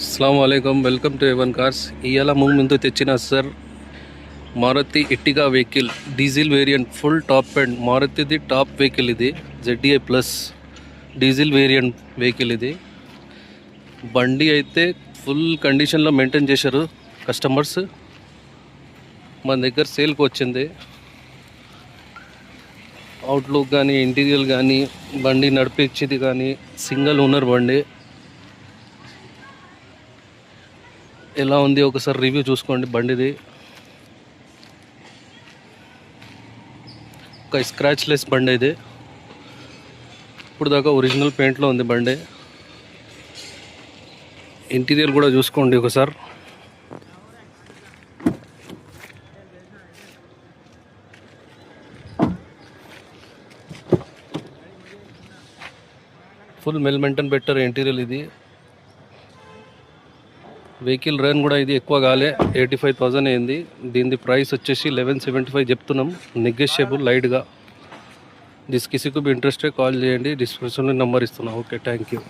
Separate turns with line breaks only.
అస్సలాముఅలైకుం welcome to Avon cars. ఇవాళ ముందు తెచ్చిన sir Maruti Ertiga vehicle diesel variant full top and మారుతిది టాప్ వెహికల్ ఇది ZDI plus diesel variant vehicle ఇది. బండి అయితే ఫుల్ కండిషన్లో మెయింటైన్ చేశారు కస్టమర్స్. మన దగ్గర సేల్కి వచ్చింది. అవుట్లుక్ కానీ ఇంటీరియర్ కానీ బండి నడిపించేది కానీ సింగిల్ ఓనర్ బండి ఎలా ఉంది ఒకసారి రివ్యూ చూసుకోండి. బండిది ఒక స్క్రాచ్ లెస్ బండి ఇది. ఇప్పుడు దాకా ఒరిజినల్ పెయింట్లో ఉంది బండి. ఇంటీరియర్ కూడా చూసుకోండి ఒకసారి. ఫుల్ మెల్ మెయింటైన్ బెటర్ ఇంటీరియర్ ఇది. వెహికల్ రన్ కూడా ఇది ఎక్కువ కాలే, 85,000 అయింది. దీని ప్రైస్ వచ్చేసి 1175 చెప్తున్నాం, నెగోషియబుల్ లైట్గా. కిసికి ఇంట్రెస్టే కాల్ చేయండి, డిస్క్రిప్షన్లో నెంబర్ ఇస్తున్నాం. Okay, thank you.